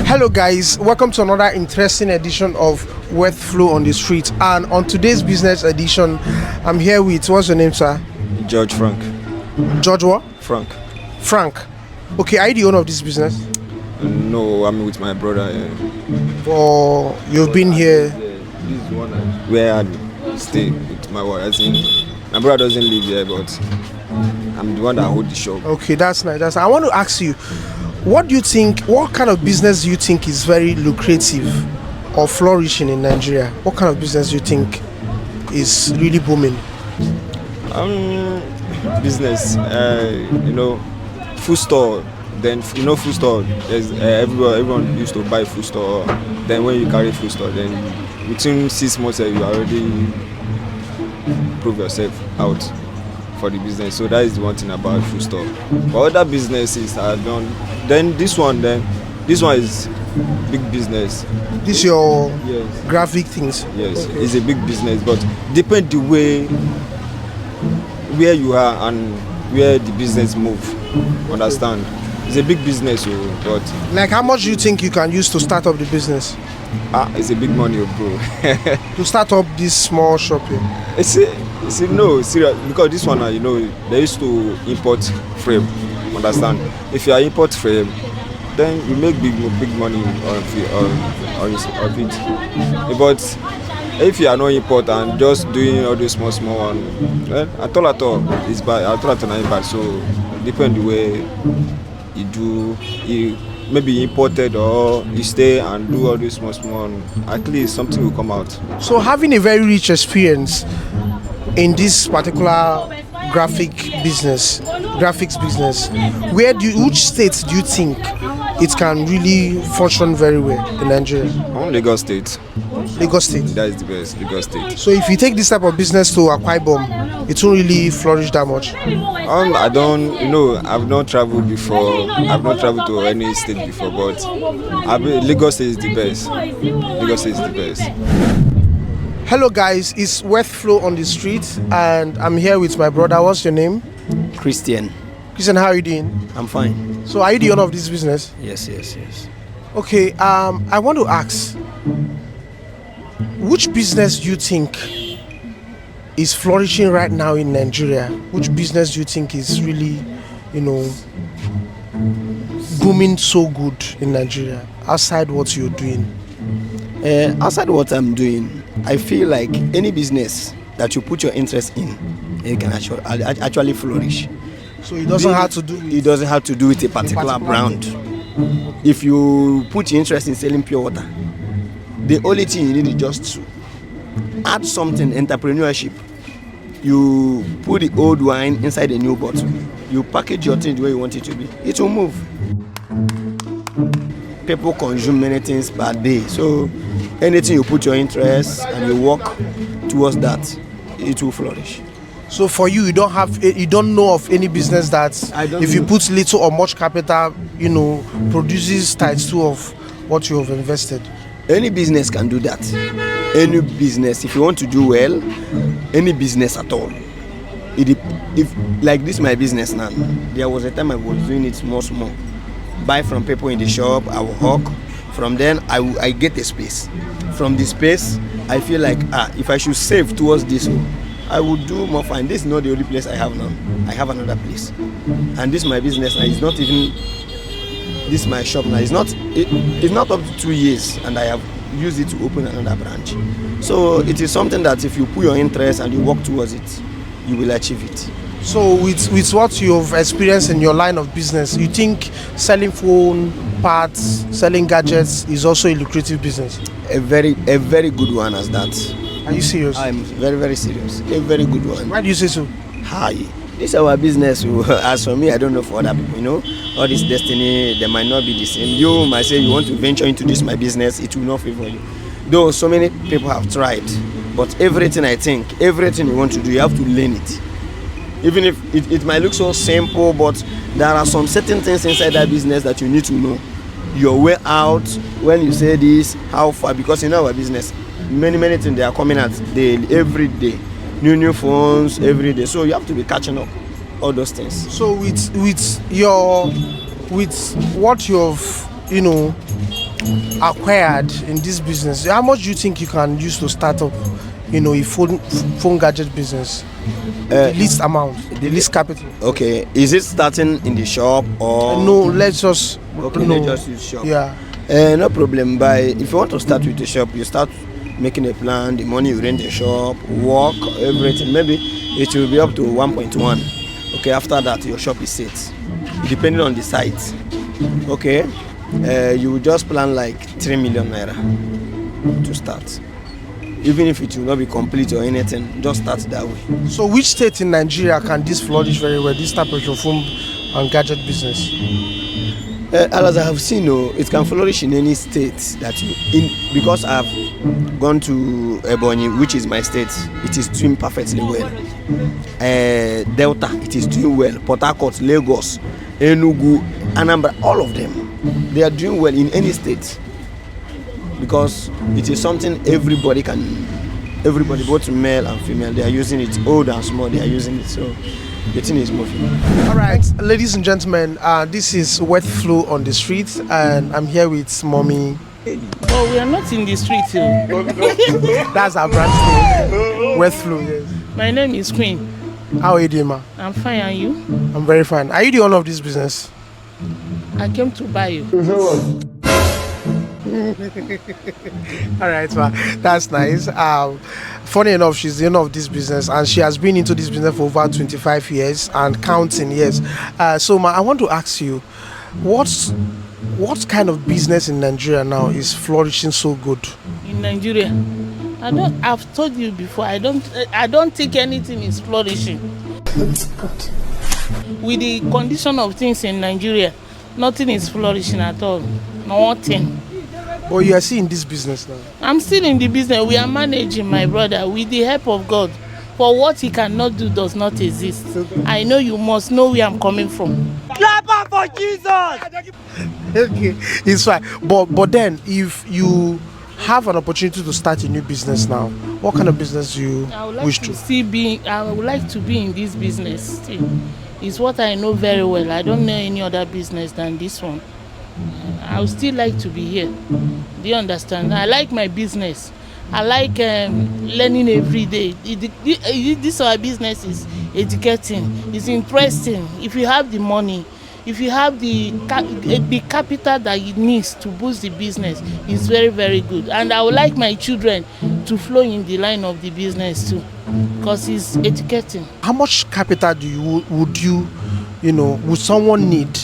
Hello guys, welcome to another interesting edition of Wealth Flow on the Street. And on today's business edition, I'm here with, what's your name, sir? George Frank. George what? Frank. Frank. Okay, are you the owner of this business? No, I'm with my brother. Or you've been here? This is one where I stay with my wife. I think my brother doesn't live here, but I'm the one that hold the shop. Okay, that's nice. I want to ask you, what kind of business do you think is very lucrative or flourishing in Nigeria? What kind of business do you think is really booming? Business, food store. Then food store. There's everyone used to buy food store. Then when you carry food store, then within 6 months you already prove yourself out for the business. So that is the one thing about food store. But other businesses are done. Then this one is big business. This your yes. graphic things? Yes, okay. It's a big business, but depend the way where you are and where the business move. Understand? It's a big business, but like how much do you think you can use to start up the business? It's a big money, bro. To start up this small shop here? No, serious, because this one, they used to import frame. Understand? If you are import frame, then you make big money of it. But if you are not import and just doing all those small one, well, at all, it's bad. At all, not bad. So depend the way you do. You maybe imported or you stay and do all this small. At least something will come out. So having a very rich experience in this particular graphics business, which states do you think it can really function very well in Nigeria? Lagos State. Lagos State. That is the best, Lagos State. So if you take this type of business to Akwa Ibom, it won't really flourish that much. I've not traveled before. I've not traveled to any state before, but Lagos State is the best. Lagos State is the best. Hello guys, it's Wealth Flow on the Street, and I'm here with my brother. What's your name? Christian. Christian, how are you doing? I'm fine. So are you the owner of this business? Yes. Okay, I want to ask, which business do you think is flourishing right now in Nigeria? Which business do you think is really, booming so good in Nigeria outside what you're doing? Outside what I'm doing, I feel like any business that you put your interest in, it can actually flourish. So it doesn't have to do with a particular brand. If you put your interest in selling pure water, the only thing you need is just to add something, entrepreneurship. You put the old wine inside a new bottle. You package your thing the way you want it to be. It will move. People consume many things per day. So anything you put your interest and you work towards that, it will flourish. So for you, you don't know of any business that if you put little or much capital, produces times 2 of what you have invested. Any business can do that. Any business, if you want to do well, any business at all. If like this, my business now, there was a time I was doing it small. Buy from people in the shop, I will hawk. From then, I get a space. From the space, I feel like, if I should save towards this, I would do more fine. This is not the only place I have now. I have another place. And this is my business now. It's not even, this is my shop now. It's not up to 2 years, and I have used it to open another branch. So it is something that if you put your interest and you work towards it, you will achieve it. So with what you've experienced in your line of business, you think selling phone parts, selling gadgets is also a lucrative business? A very good one as that. Are you serious? I'm very, very serious. A very good one. Why do you say so? Hi. This is our business. As for me, I don't know for other people, all this destiny, they might not be the same. You might say you want to venture into this, my business, it will not favor you. Though so many people have tried, but everything you want to do, you have to learn it. Even if it might look so simple, but there are some certain things inside that business that you need to know. Your way out, when you say this, how far, because in our business, many things they are coming at every day. New phones every day. So you have to be catching up all those things. So with what you've acquired in this business, how much do you think you can use to start up, a phone gadget business? The least amount, the least capital. Okay, is it starting in the shop or? No, let's just. Okay, no. let's just use shop. Yeah. No problem. If you want to start with the shop, you start making a plan. The money you rent the shop, work, everything. Maybe it will be up to 1.1. Okay, after that your shop is set. Depending on the site. Okay, you will just plan like 3 million naira to start. Even if it will not be complete or anything, just start that way. So which state in Nigeria can this flourish very well, this type of your phone and gadget business? As I have seen, it can flourish in any state that because I have gone to Ebonyi, which is my state, it is doing perfectly well. Delta, it is doing well. Port Harcourt, Lagos, Enugu, Anambra, all of them, they are doing well in any state. Because it is something everybody, both male and female, they are using it. Old and small, they are using it. So the thing is moving. All right, ladies and gentlemen, this is Wet Flow on the Street, and I'm here with Mommy. Oh, we are not in the street. That's our brand name, Wet Flow. Yes. My name is Queen. How are you doing, ma? I'm fine, and you? I'm very fine. Are you the owner of this business? I came to buy you. All right, ma. That's nice. Funny enough, she's the owner of this business, and she has been into this business for over 25 years and counting years. So, ma, I want to ask you, what kind of business in Nigeria now is flourishing so good? In Nigeria, I've told you before. I don't think anything is flourishing. With the condition of things in Nigeria, nothing is flourishing at all. Nothing. But you are still in this business now. I'm still in the business. We are managing, my brother, with the help of God. For what he cannot do does not exist. I know you must know where I'm coming from. Clap up for Jesus! Okay, it's fine. But then, if you have an opportunity to start a new business now, what kind of business do you wish to? I would like to be in this business still. It's what I know very well. I don't know any other business than this one. I would still like to be here. Do you understand? I like my business. I like learning every day. This our business is educating. It's interesting. If you have the money, if you have the capital that it needs to boost the business, it's very, very good. And I would like my children to flow in the line of the business too, because it's educating. How much capital would someone need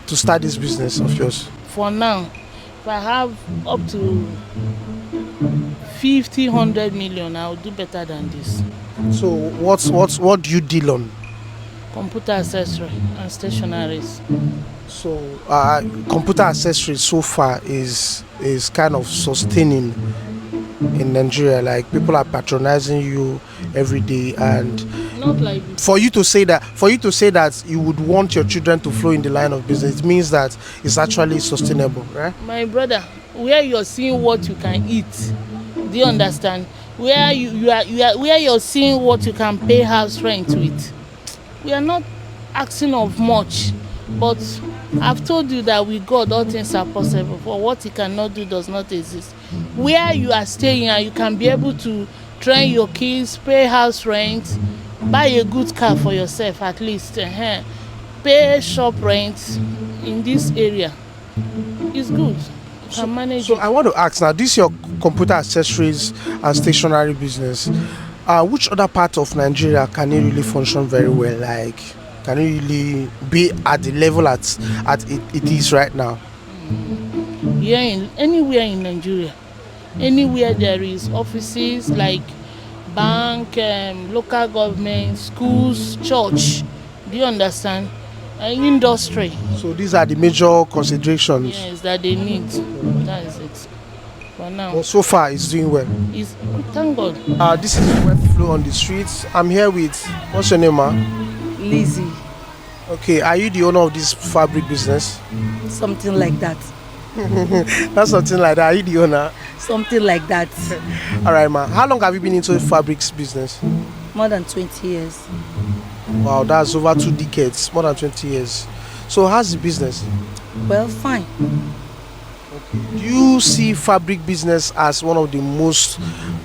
to start this business of yours? For now, if I have up to 100 million, I'll do better than this. So what do you deal on? Computer accessory and stationaries. So computer accessories so far is kind of sustaining in Nigeria. Like, people are patronizing you every day, and not like for you to say that you would want your children to flow in the line of business, it means that it's actually sustainable, right? My brother, where you're seeing what you can eat, do you understand? Where where you're seeing what you can pay house rent with. We are not asking of much, but I've told you that with God all things are possible. For what he cannot do does not exist. Where you are staying and you can be able to train your kids, pay house rent, buy a good car for yourself at least, pay shop rent in this area. It's good. You can manage So it. I want to ask now, this is your computer accessories and stationery business. Which other part of Nigeria can it really function very well? Like, can it really be at the level at it is right now? Anywhere in Nigeria, anywhere there is offices like bank, local government, schools, church. Do you understand? Industry. So these are the major considerations. Yes, that they need. That is it. For now, Well, so far it's doing well. it's thank God. This is Wet Flow on the Streets. I'm here with, what's your name, ma? Lizzie, Okay, are you the owner of this fabric business? something like that. That's something like that. Are you the owner? Something like that. All right, ma. How long have you been into fabrics business? More than 20 years. Wow, that's over 2 decades, more than 20 years. So how's the business? Well, fine. Do you see fabric business as one of the most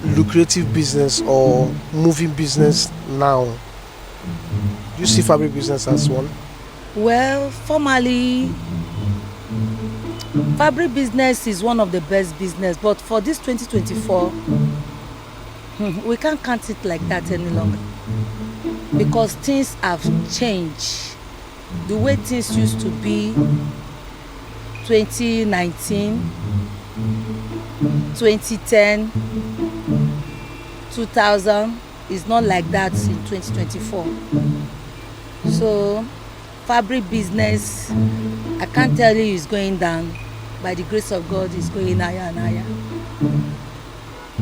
lucrative business or moving business now? Do you see fabric business as one? Well, formally, fabric business is one of the best business, but for this 2024, we can't count it like that any longer because things have changed. The way things used to be 2019, 2010, 2000 is not like that in 2024. So fabric business, I can't tell you it's going down. By the grace of God, it's going higher and higher.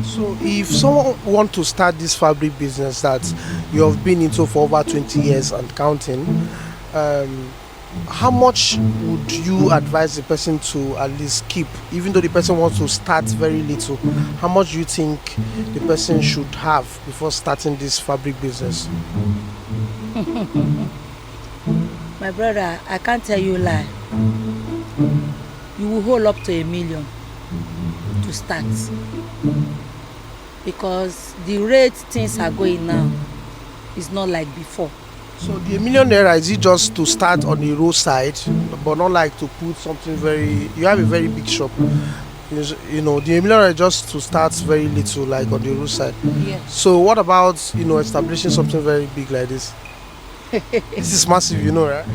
So if someone want to start this fabric business that you have been into for over 20 years and counting, how much would you advise the person to at least keep, even though the person wants to start very little? How much do you think the person should have before starting this fabric business? My brother, I can't tell you a lie. You will hold up to $1 million to start because the rate things are going now is not like before. So the ₦1 million, is it just to start on the roadside, but not like to put something very? You have a very big shop, you know. The ₦1 million is just to start very little, like on the roadside. Yeah. So what about establishing something very big like this? This is massive, right?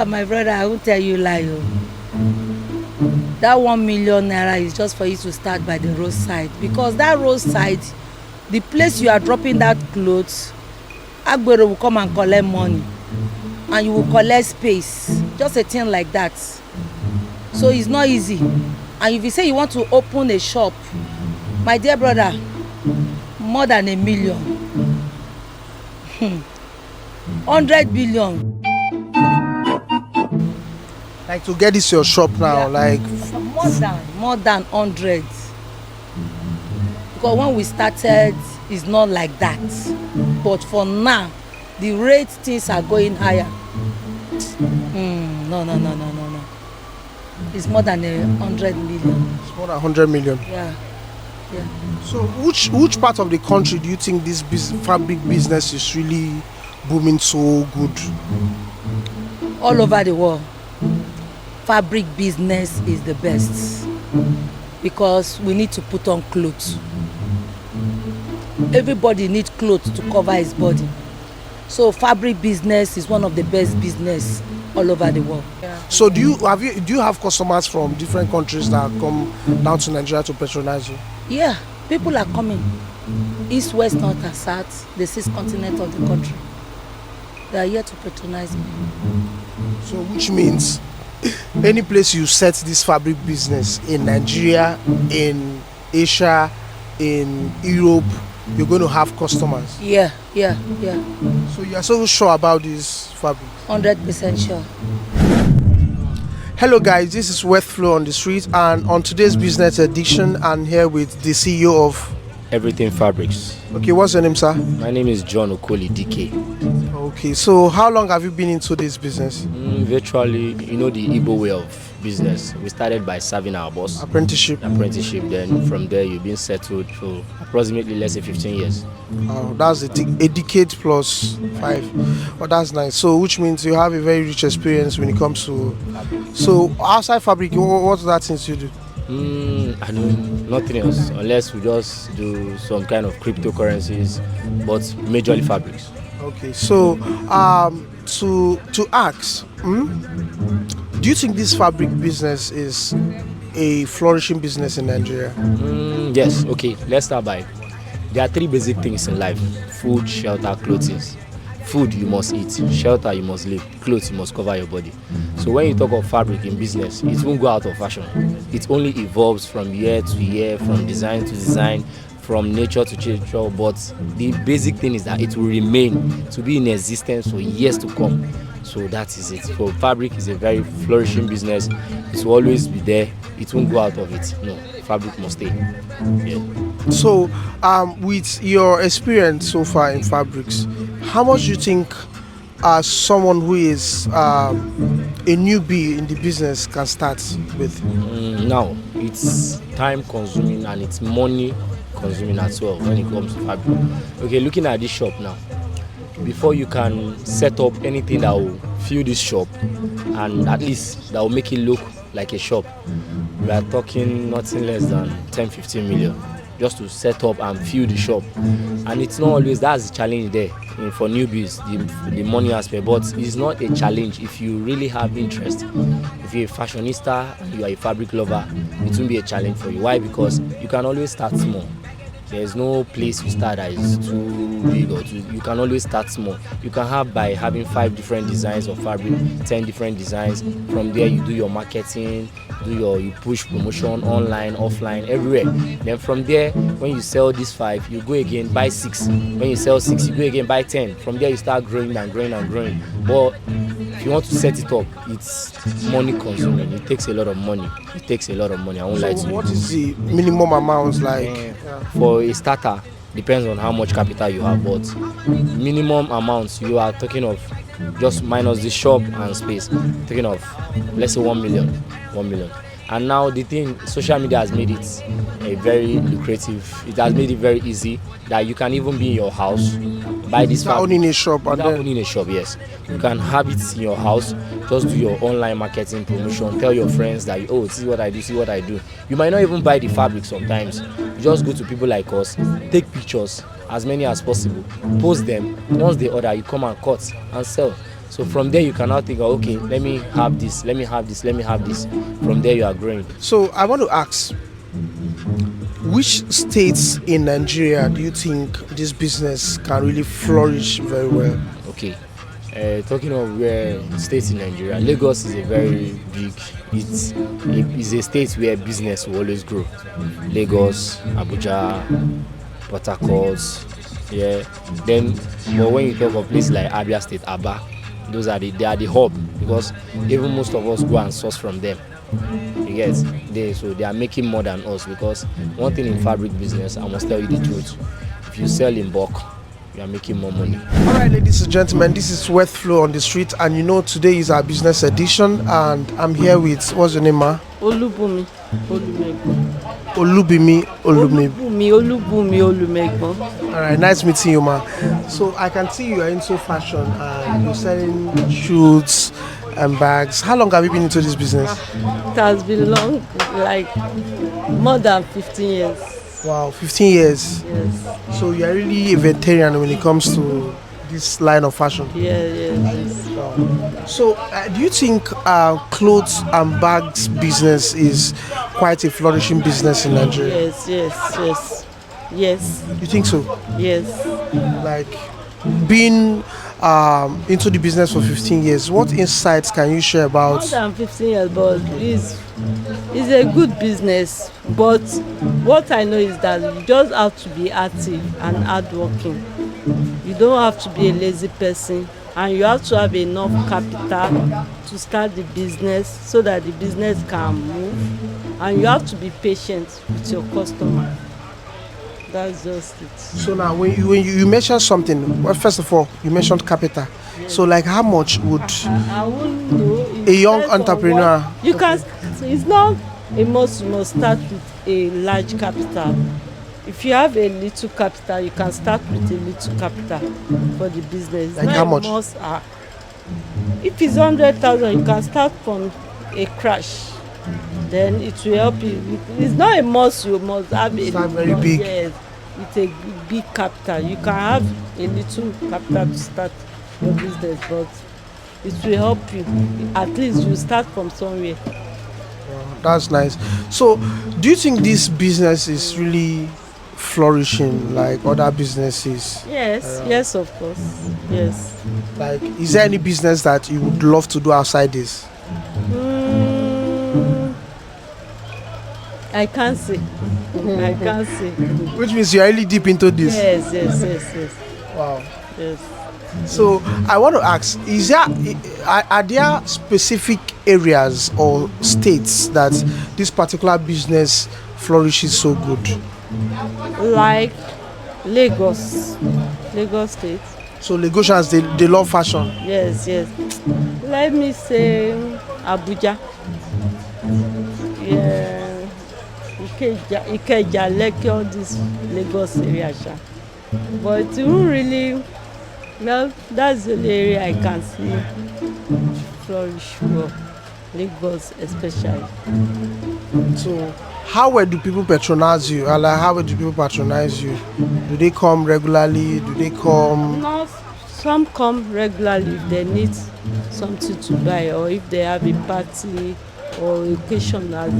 My brother, I won't tell you lie. That ₦1 million is just for you to start by the roadside because that roadside, the place you are dropping that clothes, Agbero will come and collect money and you will collect space, just a thing like that. So it's not easy. And if you say you want to open a shop, my dear brother, more than $1 million, 100 billion. Like to get this your shop now, Yeah. like More than 100. Because when we started, it's not like that. But for now, the rate things are going higher. No. It's more than 100 million. it's more than 100 million. Yeah. So which part of the country do you think this fabric business is really booming so good? All over the world, fabric business is the best because we need to put on clothes. Everybody needs clothes to cover his body. So fabric business is one of the best business all over the world. So do you have customers from different countries that come down to Nigeria to patronize you? Yeah, people are coming. East, west, north and south, the 6 continents of the country. They are here to patronize me. So which means any place you set this fabric business in Nigeria, in Asia, in Europe, you're going to have customers. Yeah. So you are so sure about this fabric? 100% sure. Hello guys, this is Wealth Flow on the Street, and on today's business edition I'm here with the CEO of Everything Fabrics. Okay, what's your name, sir? My name is John Okoli DK. Okay, so how long have you been into this business? Virtually, the Igbo way of business. We started by serving our boss. Apprenticeship. Then from there you've been settled for approximately, let's say, 15 years. That's a decade plus 5. Oh, that's nice. So which means you have a very rich experience when it comes to... So outside fabric, what's that things you do? I know nothing else unless we just do some kind of cryptocurrencies, but majorly fabrics. Okay, so to ask, do you think this fabric business is a flourishing business in Nigeria? Yes. Okay, let's start by, there are 3 basic things in life: food, shelter, clothing. Food, you must eat. Shelter, you must live. Clothes, you must cover your body. So when you talk of fabric in business, it won't go out of fashion. It only evolves from year to year, from design to design, from nature to nature. But the basic thing is that it will remain to be in existence for years to come. So that is it. So fabric is a very flourishing business. It will always be there. It won't go out of it. No, fabric must stay. Yeah. So with your experience so far in fabrics, how much do you think someone who is a newbie in the business can start with? Now, it's time consuming and it's money consuming as well when it comes to fabric. Okay, looking at this shop now, before you can set up anything that will fill this shop and at least that will make it look like a shop, we are talking nothing less than 10-15 million just to set up and fill the shop. And it's not always, that's the challenge there for newbies, the money aspect, but it's not a challenge if you really have interest. If you're a fashionista, you are a fabric lover, it won't be a challenge for you. Why? Because you can always start small. There's no place you start that is too big or too. You can always start small. You can have by having 5 different designs of fabric, 10 different designs. From there, you do your marketing, you push promotion online, offline, everywhere. Then from there, when you sell these 5, you go again buy 6. When you sell 6, you go again buy 10. From there, you start growing and growing and growing. But if you want to set it up, it's money consuming. It takes a lot of money. I won't lie to you. What is the minimum amount like? For a starter, depends on how much capital you have, but minimum amounts you are talking of, just minus the shop and space, talking of, let's say 1 million. And now the thing, social media has made it a very lucrative. It has made it very easy that you can even be in your house, buy this fabric. Owning a shop and then Owning a shop, yes. You can have it in your house, just do your online marketing promotion, tell your friends that, oh, see what I do. You might not even buy the fabric sometimes. You just go to people like us, take pictures, as many as possible, post them. Once they order, you come and cut and sell. So from there you can now think, okay, let me have this. From there you are growing. So I want to ask, which states in Nigeria do you think this business can really flourish very well? Okay. Talking of where states in Nigeria, Lagos is a very big, it's a state where business will always grow. Lagos, Abuja, Port Harcourt, yeah. Then, but when you talk of places like Abia State, Aba, they are the hub, because even most of us go and source from them. You get, so they are making more than us, because one thing in fabric business, I must tell you the truth, if you sell in bulk, you are making more money. All right, ladies and gentlemen, this is Wealth Flow on the Street, and you know today is our business edition, and I'm here with, what's your name, ma? Olubumi Olubumi. All right, nice meeting you, ma. So I can see you are into fashion and you're selling shoes and bags. How long have you been into this business? It has been long, like more than 15 years. Wow, 15 years. Yes. So you're really a veteran when it comes to this line of fashion. Yes. Wow. So do you think clothes and bags business is quite a flourishing business in Nigeria? Yes. You think so? Yes. Like being into the business for 15 years, what insights can you share about? More than 15 years, but it's a good business. But what I know is that you just have to be active and hardworking. You don't have to be a lazy person, and you have to have enough capital to start the business so that the business can move, and you have to be patient with your customer. That's just it. So now when you mentioned something, well, first of all you mentioned capital. Yes. So like how much would I wouldn't know. A young entrepreneur you can it's not a must. You must start with a large capital. If you have a little capital, you can start with a little capital for the business. Like how much? If it's 100,000, you can start from a crash. Then it will help you. It's not a must. You must have a very big. Yes, it's a big capital. You can have a little capital to start your business, but it will help you. At least you start from somewhere. Wow, that's nice. So, do you think this business is really flourishing like other businesses? Yes, of course. Yes. Like, is there any business that you would love to do outside this? I can't say. Which means you are really deep into this. Yes. Wow. Yes. So I want to ask: are there specific areas or states that this particular business flourishes so good? Like Lagos State. So Lagosians, they love fashion. Yes. Let me say Abuja. Yeah. Ikeja, Lekki, all this Lagos area. But it won't really, well, that's the only area I can see flourish well. Lagos especially. So how well do people patronize you? Like, how well do people patronize you? Do they come regularly? Do they come? No, some come regularly if they need something to buy or if they have a party or occasion as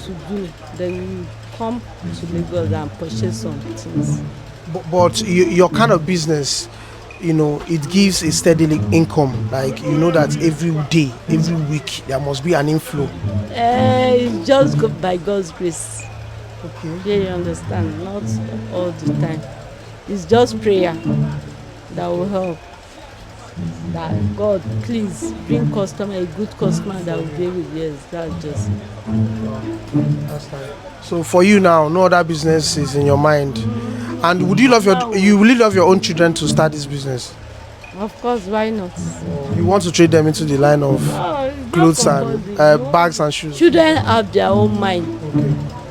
to do, then we come to Lagos and purchase some things. But your kind of business, it gives a steady income. Like, that every day, every week, there must be an inflow. It's just by God's grace. Okay. Yeah, you understand? Not all the time. It's just prayer that will help. That God, please bring a good customer that will be able to, yes, that's just it. That's fine. So for you now, no other business is in your mind. And would you love your own children to start this business? Of course, why not? You want to trade them into the line of clothes and bags and shoes? Children have their own mind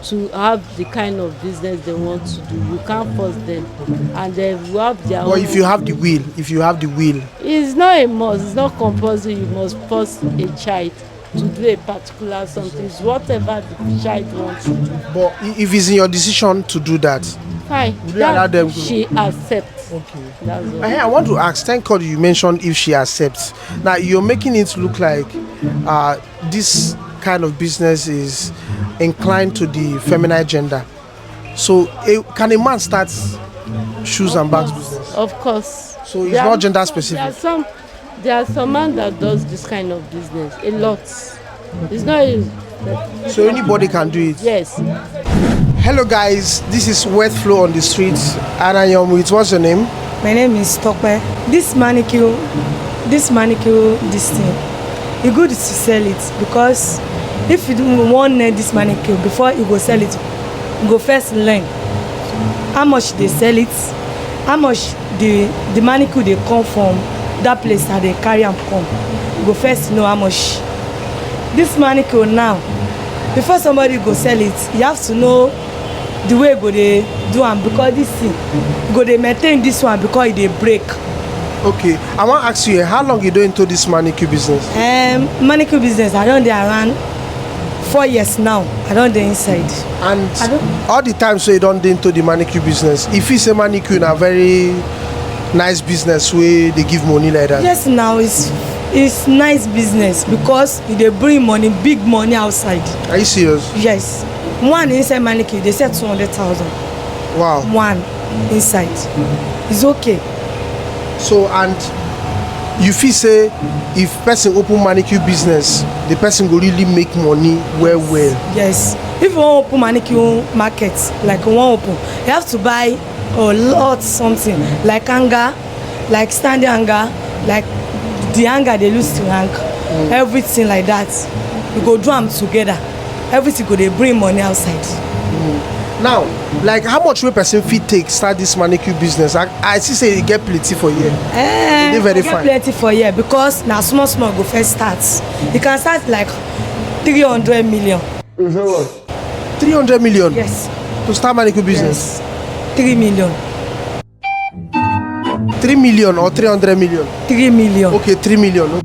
to have the kind of business they want to do. You can't force them, and they will have their own. But if you have the will, it's not a must. It's not compulsory. You must force a child to do a particular something. It's whatever the child wants to do. But if it's in your decision to do that, fine. Would you allow them to? She accepts. Okay. That's all. I want to ask, thank God you mentioned if she accepts. Now you're making it look like this kind of business is inclined to the feminine gender. So can a man start shoes and bags business? Of course. So it's not gender specific. There are some man that does this kind of business a lot. It's not. So anybody can do it. Yes. Hello guys, this is Wet Flow on the Streets, and I am with, what's your name? My name is Tope. This manicure, this thing, it's good to sell it because if you want this manicure before you go sell it, you go first learn how much they sell it, how much the manicure they come from that place that they carry and come. You go first know how much. This manicure now, before somebody go sell it, you have to know the way go they do am because this thing go they maintain this one because they break. Okay, I want to ask you, how long you do into this manicure business? Manicure business, I don't dey around 4 years now. I don't dey inside. And all the time so you don't dey into the manicure business. If you say manicure na very nice business where they give money like that. Yes, now it's nice business because they bring money, big money outside. Are you serious? Yes. One inside manicure, they said 200,000. Wow. One inside. It's okay. So, and you feel say if person open manicure business, the person go really make money well. Yes. If you want open manicure market, like you want open, you have to buy a lot something like hanger, like standing hanger, like the hanger they use to hang, everything like that. You go do them together. Everything go they bring money outside. Now, like how much will person fit take start this manicure business? I see say you get plenty for year. You get plenty for year because now small go first start. You can start like 300 million. 300 million? Yes. To start manicure business? Yes. 3 million. 3 million or 300 million? 3 million. Okay, 3 million.